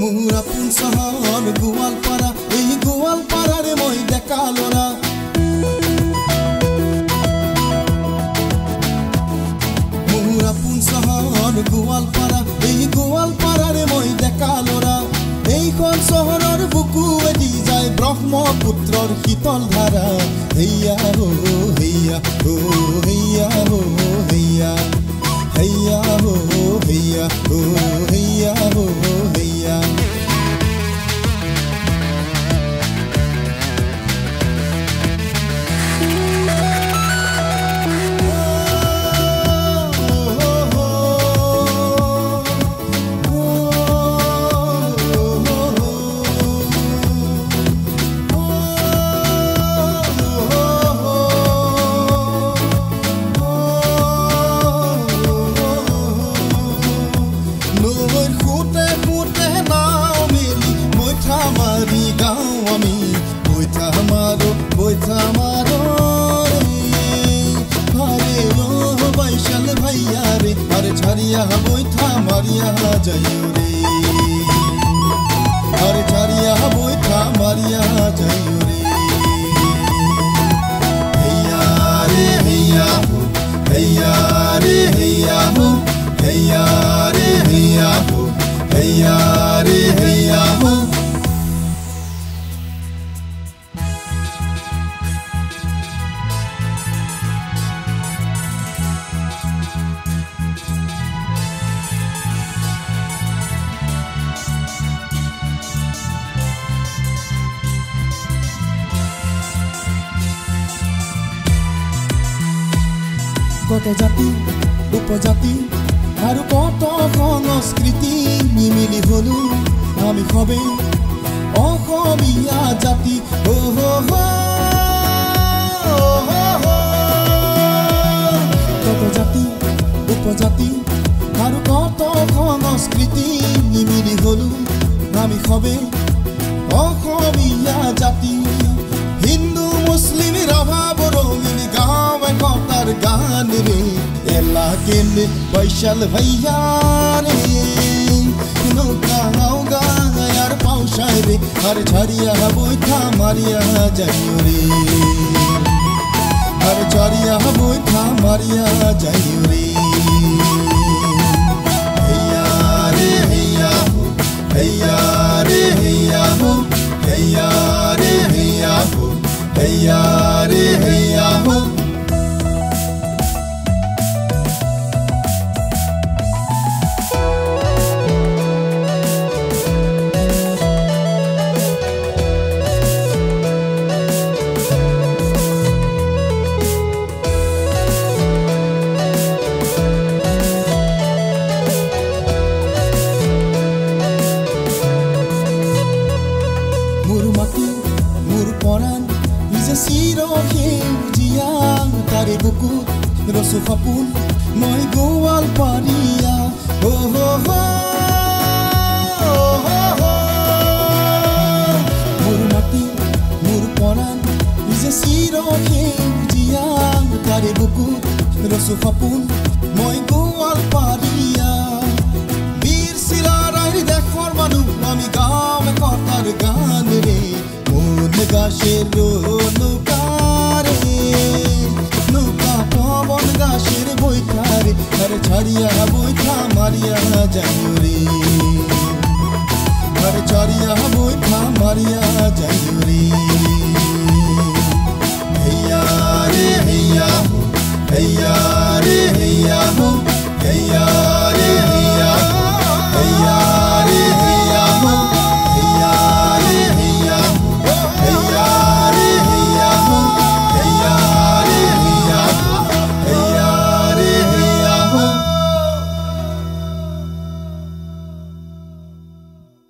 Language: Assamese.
মোৰ আপোন চহৰ গোৱালপাৰা, এই গোৱালপাৰাৰে মই ডেকা ল'ৰা। মোৰ আপোন চহৰ গোৱালপাৰা, এই গোৱালপাৰাৰে মই ডেকা ল'ৰা। এইখন চহৰৰ বুকুৱেদি যায় ব্ৰহ্মপুত্ৰৰ শীতল ধাৰা। হেয়া হো হেয়া হো হেয়া হো হেয়া, হেয়া হো হেয়া হো হেয়া হো হেয়া। বৈঠা মারিয়া যাইও রে, আরে ছাড়িয়া বৈঠা মারিয়া যাইও রে। হেয়া রে হেয়া হো, হেয়া রে হেয়া হো, হেয়া রে হেয়া হো, হেয়া রে হেয়া হো। কত জাতি উপজাতি আৰু কত সংস্কৃতি নিমিলি হলো আমি সবে অসমীয়া জাতি। কত জাতি উপজাতি আৰু কত সংস্কৃতি নিমিলি হলো আমি সবে অসমীয়া জাতি। হিন্দু মুসলিম রাভা রঙিন গাঁও একতার গান রে, এলাকে বৈশাল ভাইয়া রে। নৌকা নৌকা আর পাউসায় রে, আর ছাড়িয়া বৈঠা মারিয়া যাইও রে, আর ছাড়িয়া বৈঠা মারিয়া যাইও রে। হেয়া রে হেয়া হো, হেয়া রে হেয়া হো, হেয়া রে হেয়া হো, হেয়া রে হেয়া হো। তাৰে বুকুত ৰচো সপোন মই গোৱালপাৰীয়া। মোৰ মাটি মোৰ পৰাণ যে চিৰ সেউজীয়া, তাৰে বুকুত ৰচো সপোন মই গোৱালপাৰীয়া। বীৰ চিলাৰাইৰ দেশৰ মানুহ আমি গাঁও একতাৰ গান ৰে, মন গাছে নৌকাৰে নৌকা পবন গাছেৰ বৈঠাৰে, আৰ ছাড়িয়া বৈঠা মাৰিয়া যাইও ৰে।